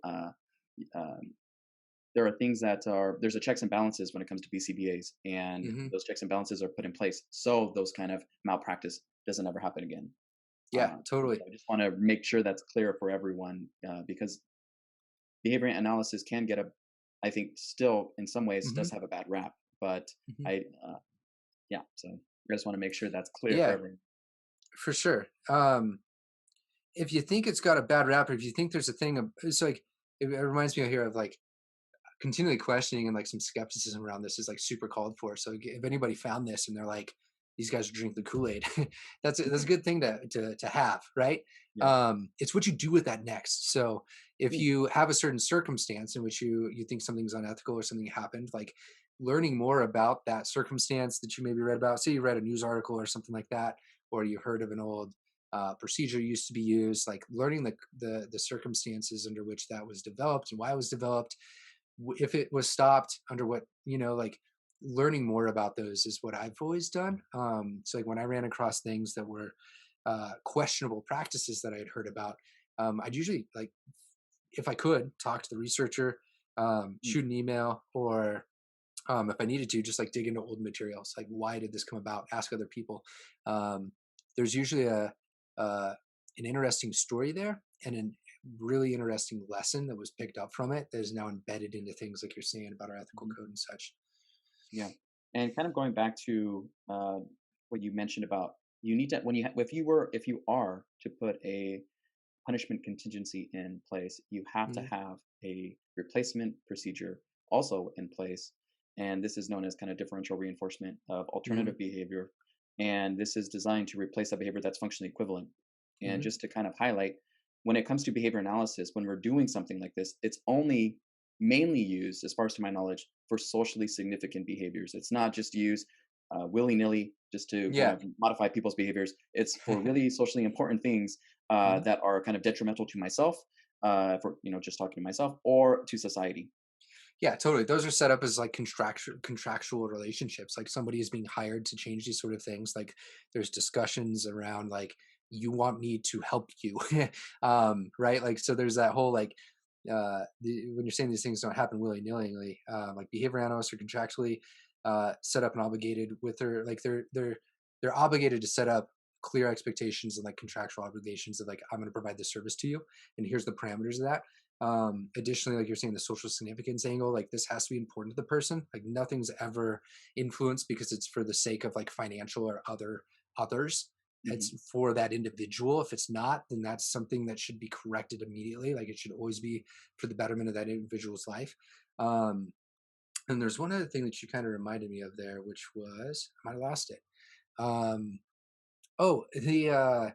um, there are things that are there's a checks and balances when it comes to BCBAs, and Hmm. those checks and balances are put in place so those kind of malpractice doesn't ever happen again. Yeah, And totally. so I just want to make sure that's clear for everyone, because behavior analysis can get I think still in some ways Hmm. does have a bad rap, but Hmm. I, yeah, so I just want to make sure that's clear for Yeah, everyone. for sure. If you think it's got a bad rap, or if you think there's a thing, it's like it reminds me here of like continually questioning and like some skepticism around this is like super called for. So if anybody found this and they're like, these guys are drinking the Kool-Aid, that's a good thing to have, right? Yeah. It's what you do with that next. So if Yeah. you have a certain circumstance in which you think something's unethical or something happened, like learning more about that circumstance that you maybe read about, say you read a news article or something like that, or you heard of an old procedure used to be used, like learning the circumstances under which that was developed and why it was developed, if it was stopped under what, like learning more about those is what I've always done. So like when I ran across things that were questionable practices that I had heard about, I'd usually like, if I could, talk to the researcher, Mm. shoot an email, or if I needed to, just like dig into old materials, like why did this come about? Ask other people. Um, there's usually an interesting story there, and a really interesting lesson that was picked up from it that is now embedded into things like you're saying about our ethical Mhm. code and such. Yeah. And kind of going back to what you mentioned about, you need to, when if you are to put a punishment contingency in place, you have to Hmm. have a replacement procedure also in place. And this is known as kind of differential reinforcement of Hmm. alternative behavior. And this is designed to replace that behavior that's functionally equivalent. And Hmm. just to kind of highlight, when it comes to behavior analysis, when we're doing something like this, it's only mainly used, as far as to my knowledge, for socially significant behaviors. It's not just used willy nilly just to kind Yeah. of modify people's behaviors. It's for really socially important things Hmm. that are kind of detrimental to myself, for just talking to myself or to society. Yeah, totally. Those are set up as like contractual relationships. Like somebody is being hired to change these sort of things. Like there's discussions around like you want me to help you, right? Like so there's that whole like when you're saying these things don't happen willy nilly, like behavior analysts are contractually set up and obligated with their like they're obligated to set up clear expectations and like contractual obligations of like I'm going to provide this service to you, and here's the parameters of that. Additionally, like you're saying, the social significance angle, like this has to be important to the person. Like nothing's ever influenced because it's for the sake of like financial or others. Hmm. It's for that individual. If it's not, then that's something that should be corrected immediately. Like it should always be for the betterment of that individual's life. um and there's one other thing that you kind of reminded me of there, which was I might have lost it. um oh, the I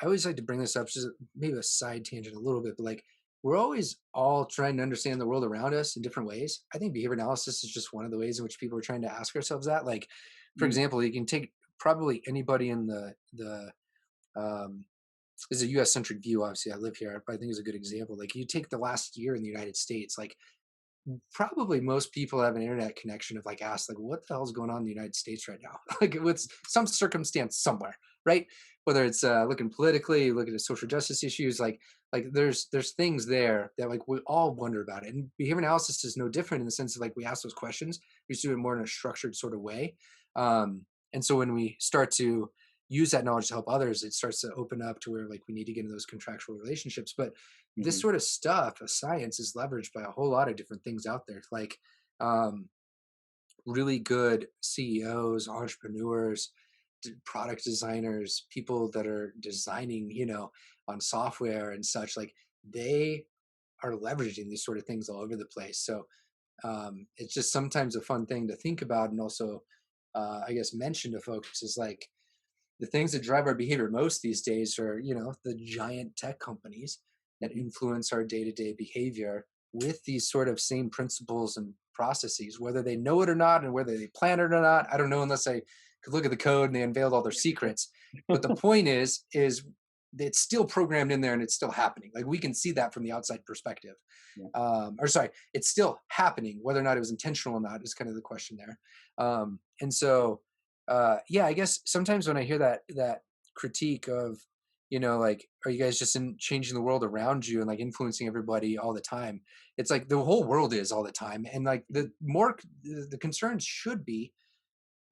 always like to bring this up, just maybe a side tangent a little bit, but like we're always all trying to understand the world around us in different ways. I think behavior analysis is just one of the ways in which people are trying to ask ourselves that. Like, for Mm. example, you can take probably anybody in the this is a U.S. centric view. Obviously, I live here, but I think is a good example. Like, you take the last year in the United States, like probably most people have an internet connection of like ask like what the hell is going on in the United States right now. Like what's some circumstance somewhere, right? Whether it's looking politically, looking at social justice issues, like there's things there that like we all wonder about it. And behavior analysis is no different in the sense of like we ask those questions, we just do it more in a structured sort of way. And so when we start to use that knowledge to help others, it starts to open up to where like we need to get into those contractual relationships. But this Hmm. sort of stuff, science, is leveraged by a whole lot of different things out there. Like um, really good CEOs, entrepreneurs, product designers, people that are designing, on software and such. Like they are leveraging these sort of things all over the place. So it's just sometimes a fun thing to think about, and also, I guess, mention to folks is like the things that drive our behavior most these days are, the giant tech companies that Mhm. influence our day-to-day behavior with these sort of same principles and processes, whether they know it or not, and whether they plan it or not. I don't know, unless I could look at the code and they unveiled all their Yeah, for sure. secrets. But the point is it's still programmed in there and it's still happening. Like, we can see that from the outside perspective. Yeah. Or sorry, it's still happening. Whether or not it was intentional or not is kind of the question there. And so, yeah, I guess sometimes when I hear that critique of, like, are you guys just changing the world around you and like influencing everybody all the time? It's like the whole world is all the time, and like Mhm. the concerns should be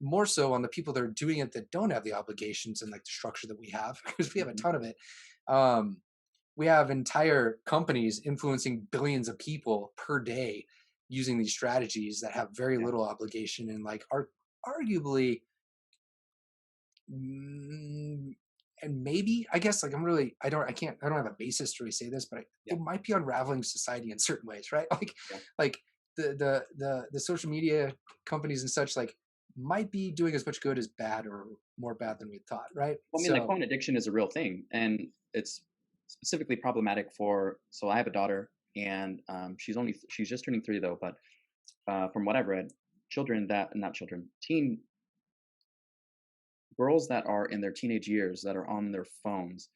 more so on the people that are doing it that don't have the obligations and like the structure that we have, because we have a Mhm. ton of it. Um, we have entire companies influencing billions of people per day using these strategies that have very Yeah. little obligation and like are arguably, mm, and maybe, I guess, like, I don't have a basis to really say this, but Yeah. it might be unraveling society in certain ways, right? Yeah. Like the social media companies and such, like, might be doing as much good as bad, or more bad than we thought, right? Well, I mean, like, So phone addiction is a real thing, and it's specifically problematic for. So I have a daughter, and she's just turning 3 though. But from what I've read, children that not children, teen girls that are in their teenage years that are on their phones,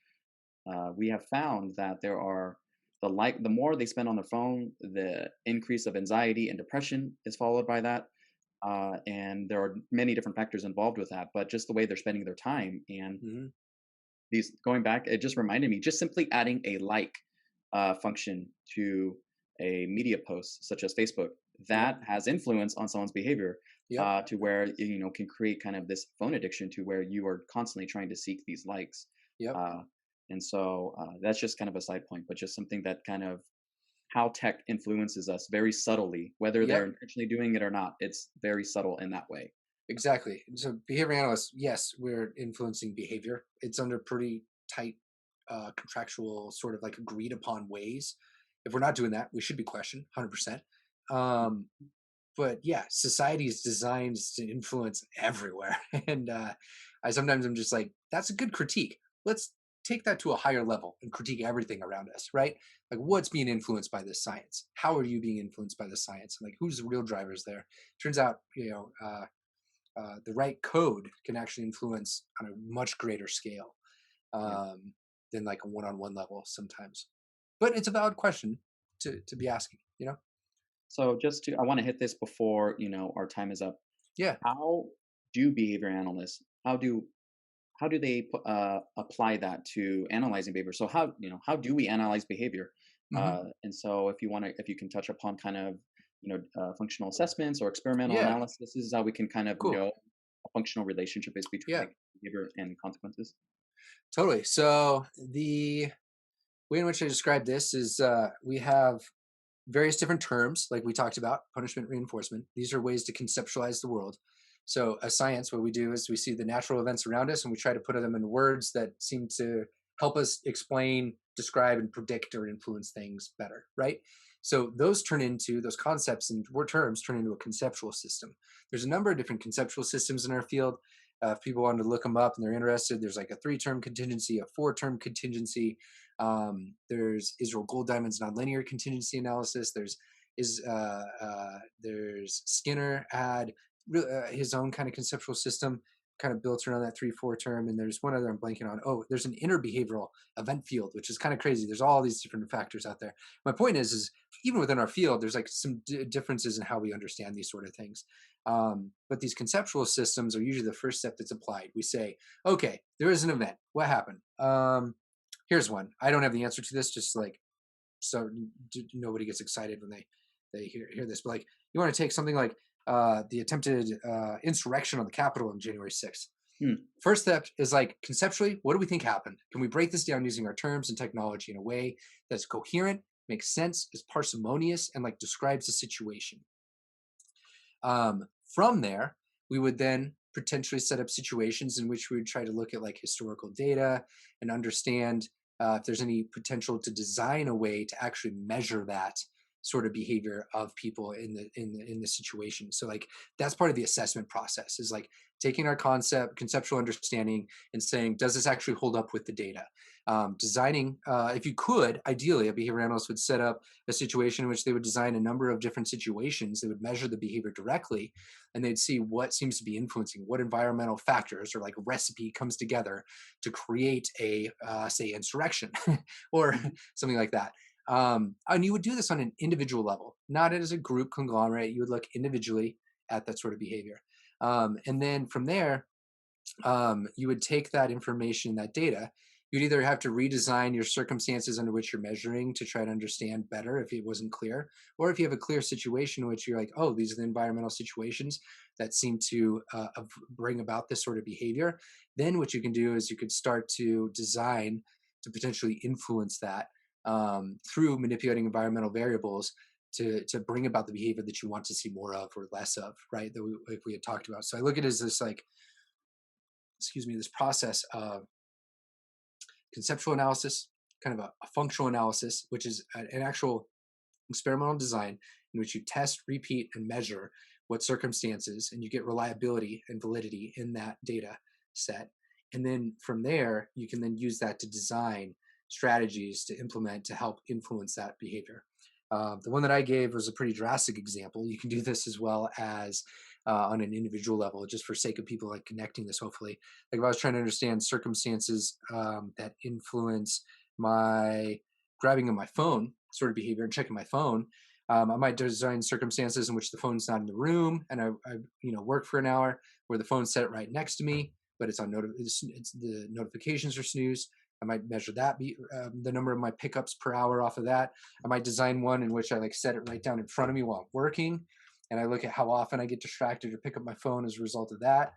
we have found that there are the more they spend on their phone, the increase of anxiety and depression is followed by that. And there are many different factors involved with that, but just the way they're spending their time and mhm, these going back, it just reminded me just simply adding a like function to a media post such as Facebook yep, that has influence on someone's behavior yep, to where can create kind of this phone addiction to where you are constantly trying to seek these likes. yep, Uh, and so that's just kind of a side point, but just something that kind of how tech influences us very subtly, whether they're yep. intentionally doing it or not. It's very subtle in that way. Exactly. So behavior analysts, yes, we're influencing behavior. It's under pretty tight contractual, sort of like agreed upon ways. If we're not doing that, we should be questioned 100%. Um, but yeah, society is designed to influence everywhere. And I'm just like, that's a good critique. Let's take that to a higher level and critique everything around us, right? Like, what's being influenced by this science? How are you being influenced by the science? And like, who's the real drivers there? Turns out, the right code can actually influence on a much greater scale, Yeah. um, than like a one-on-one level sometimes. But it's a valid question to be asking. So I want to hit this before our time is up. Yeah. How do behavior analysts? How do they apply that to analyzing behavior? So how do we analyze behavior? Hmm. If you can touch upon kind of functional assessments or experimental Yeah. analysis, this is how we can kind of Cool. know a functional relationship is between Yeah. like behavior and consequences. Totally. So the way in which I describe this is, we have various different terms, like we talked about: punishment, reinforcement. These are ways to conceptualize the world. So, as science, what we do is we see the natural events around us and we try to put them in words that seem to help us explain, describe, and predict or influence things better, right? So, those concepts and word terms turn into a conceptual system. There's a number of different conceptual systems in our field. If people wanted to look them up and they're interested, there's like a 3-term contingency, a 4-term contingency. There's Israel Gold Diamond's nonlinear contingency analysis. There's Skinner had his own kind of conceptual system, kind of built around that 3-4 term. And there's one other I'm blanking on. Oh, there's an interbehavioral event field, which is kind of crazy. There's all these different factors out there. My point is even within our field, there's like some differences in how we understand these sort of things. But these conceptual systems are usually the first step that's applied. We say, okay, there is an event. What happened? Here's one. I don't have the answer to this. Just like, so nobody gets excited when they hear this. But like, you want to take something like the attempted insurrection on the Capitol on January 6th. Hmm. First step is like, conceptually, what do we think happened? Can we break this down using our terms and technology in a way that's coherent, makes sense, is parsimonious, and like describes the situation? From there, we would then potentially set up situations in which we would try to look at like historical data and understand if there's any potential to design a way to actually measure that. sort of behavior of people in the situation. So like that's part of the assessment process, is like taking our conceptual understanding and saying, does this actually hold up with the data? Designing, if you could, ideally, a behavior analyst would set up a situation in which they would design a number of different situations. They would measure the behavior directly, and they'd see what seems to be influencing, what environmental factors or like recipe comes together to create a, say, insurrection or Mhm. something like that. And you would do this on an individual level, not as a group conglomerate. You would look individually at that sort of behavior. And then from there, you would take that information, that data. You'd either have to redesign your circumstances under which you're measuring to try to understand better if it wasn't clear, or if you have a clear situation in which you're like, oh, these are the environmental situations that seem to bring about this sort of behavior. Then what you can do is you could start to design to potentially influence that through manipulating environmental variables to bring about the behavior that you want to see more of or less of, right? That like we had talked about. So I look at it as this like, excuse me, this process of conceptual analysis, kind of a functional analysis, which is an actual experimental design in which you test, repeat, and measure what circumstances, and you get reliability and validity in that data set. And then from there, you can then use that to design strategies to implement to help influence that behavior. The one that I gave was a pretty drastic example. You can do this as well as on an individual level, just for sake of people like connecting this. Hopefully, like if I was trying to understand circumstances that influence my grabbing of my phone sort of behavior and checking my phone, I might design circumstances in which the phone's not in the room, and I work for an hour where the phone's set right next to me, but it's the notifications are snoozed. I might measure that the number of my pickups per hour off of that. I might design one in which I like set it right down in front of me while I'm working, and I look at how often I get distracted or pick up my phone as a result of that.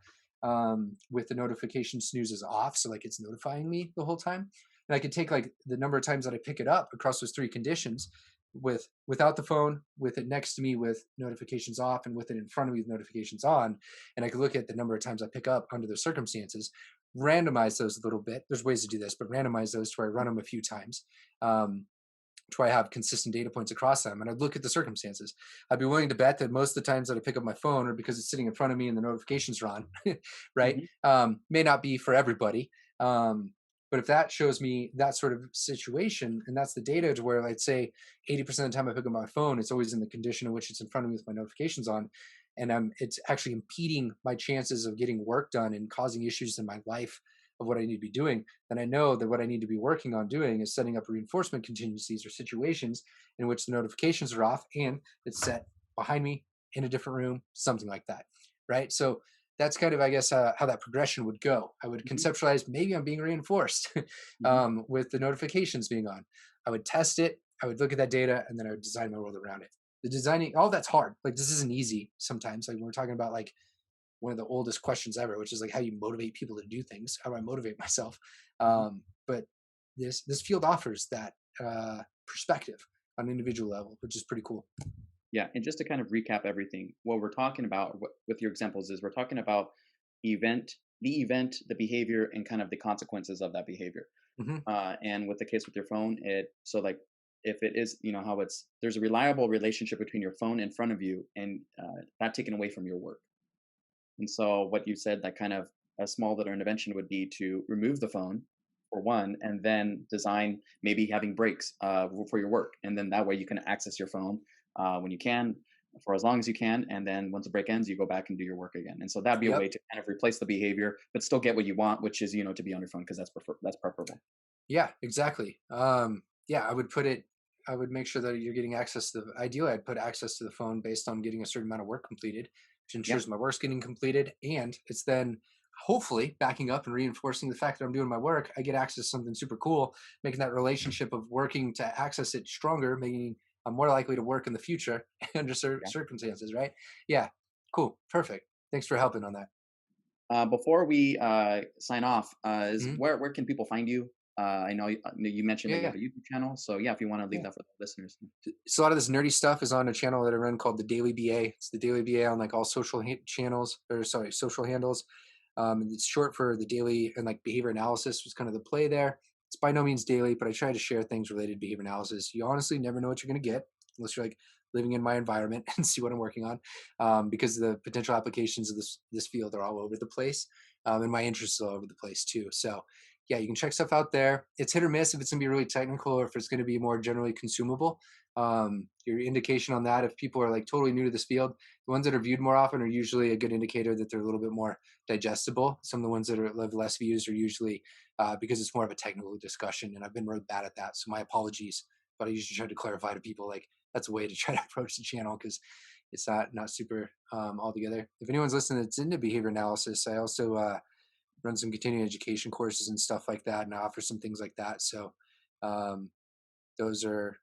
With the notification snoozes off, so like it's notifying me the whole time, and I could take like the number of times that I pick it up across those three conditions, without the phone, with it next to me with notifications off, and with it in front of me with notifications on, and I could look at the number of times I pick up under those circumstances, randomize those a little bit. There's ways to do this, but randomize those to where I run them a few times. To where I have consistent data points across them, and I'd look at the circumstances. I'd be willing to bet that most of the times that I pick up my phone are because it's sitting in front of me and the notifications are on, right? Mhm. May not be for everybody, but if that shows me that sort of situation, and that's the data to where, let's say, 80% of the time I pick up my phone, it's always in the condition in which it's in front of me with my notifications on, and it's actually impeding my chances of getting work done and causing issues in my life of what I need to be doing, then I know that what I need to be working on doing is setting up reinforcement contingencies or situations in which the notifications are off and it's set behind me in a different room, something like that. Right. So that's kind of, I guess, how that progression would go. I would Mhm. conceptualize maybe I'm being reinforced Mhm. with the notifications being on. I would test it. I would look at that data and then I would design my world around it. The designing, all that's hard. Like this isn't easy sometimes. Like when we're talking about like one of the oldest questions ever, which is like how you motivate people to do things. How do I motivate myself? Mhm. But this field offers that perspective on an individual level, which is pretty cool. Yeah, and just to kind of recap everything, what we're talking about with your examples is we're talking about the behavior, and kind of the consequences of that behavior. Hmm. And with the case with your phone, it so like if it is, how it's there's a reliable relationship between your phone in front of you and not taken away from your work. And so what you said, that kind of a small little intervention would be to remove the phone for one, and then design maybe having breaks for your work, and then that way you can access your phone when you can for as long as you can, and then once the break ends, you go back and do your work again. And so that'd be a way Yep. to kind of replace the behavior, but still get what you want, which is to be on your phone because that's preferable. Yeah, exactly. Yeah, I would put it. I would make sure that you're getting access to the. Ideally, I'd put access to the phone based on getting a certain amount of work completed, which Yeah. ensures my work's getting completed, and it's then hopefully backing up and reinforcing the fact that I'm doing my work. I get access to something super cool, making that relationship of working to access it stronger, making I'm more likely to work in the future under Yeah. circumstances. Right? Yeah. Cool. Perfect. Thanks for helping on that. Before we sign off, is Mhm. where can people find you? I know you mentioned that you Yeah. have a YouTube channel, so yeah, if you want to leave Yeah. that for the listeners. So a lot of this nerdy stuff is on a channel that I run called the Daily BA. It's the Daily BA on like all channels, or sorry, social handles. And it's short for the daily, and like behavior analysis was kind of the play there. It's by no means daily, but I try to share things related to behavior analysis. You honestly never know what you're going to get. unless you're like living in my environment and see what I'm working on, because the potential applications of this field are all over the place, and my interests are all over the place too. So yeah, you can check stuff out there. It's hit or miss if it's gonna be really technical or if it's gonna be more generally consumable. Your indication on that, if people are like totally new to this field, the ones that are viewed more often are usually a good indicator that they're a little bit more digestible. Some of the ones that are have less views are usually because it's more of a technical discussion, and I've been really bad at that. So my apologies, but I usually try to clarify to people like that's a way to try to approach the channel because it's not super altogether. If anyone's listening that's into behavior analysis, I also run some continuing education courses and stuff like that, and I offer some things like that. So um, those are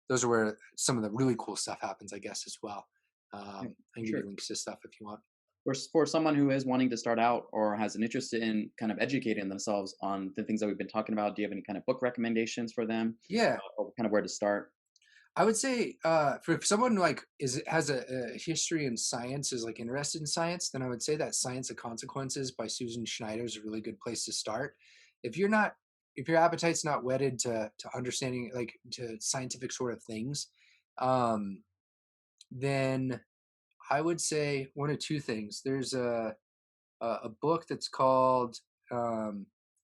those are where some of the really cool stuff happens, I guess, as well. Yeah, I for can give sure. you links to stuff if you want. For someone who is wanting to start out or has an interest in kind of educating themselves on the things that we've been talking about, do you have any kind of book recommendations for them, Yeah, or kind of where to start? I would say for someone like has a history in science, is like interested in science, then I would say that Science of Consequences by Susan Schneider is a really good place to start. If you're not, if your appetite's not wedded to understanding like to scientific sort of things, um, then I would say one of two things. There's a book that's called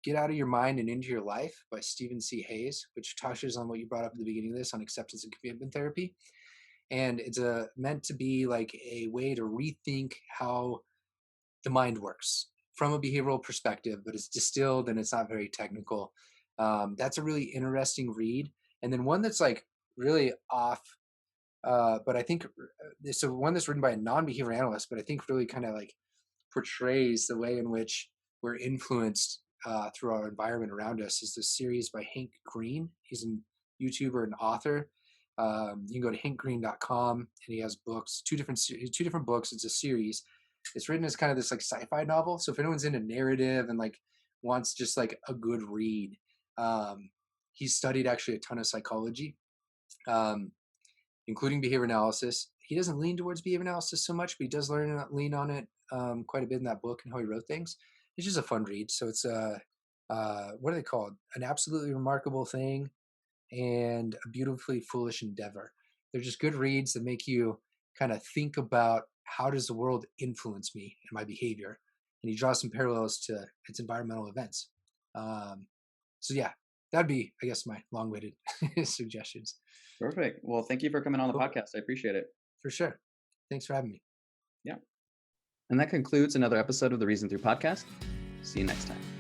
"Get Out of Your Mind and Into Your Life" by Stephen C. Hayes, which touches on what you brought up at the beginning of this on acceptance and commitment therapy. And it's meant to be like a way to rethink how the mind works from a behavioral perspective, but it's distilled and it's not very technical. That's a really interesting read. And then one that's like really off, but I think so one that's written by a non-behavior analyst, but I think really kind of like portrays the way in which we're influenced through our environment around us is this series by Hank Green. He's a YouTuber and author. You can go to hankgreen.com and he has books, two different books. It's a series. It's written as kind of this like sci-fi novel. So if anyone's into narrative and like wants just like a good read, um, he's studied actually a ton of psychology. Um, including behavior analysis. He doesn't lean towards behavior analysis so much, but he does lean on it quite a bit in that book and how he wrote things. It's just a fun read. So it's what are they called? An absolutely remarkable thing and a beautifully foolish endeavor. They're just good reads that make you kind of think about how does the world influence me and my behavior. And he draws some parallels to its environmental events. Um, so yeah, that'd be, I guess, my long-winded suggestions. Perfect. Well, thank you for coming on the Cool. podcast. I appreciate it. For sure. Thanks for having me. Yeah. And that concludes another episode of the Reason Through podcast. See you next time.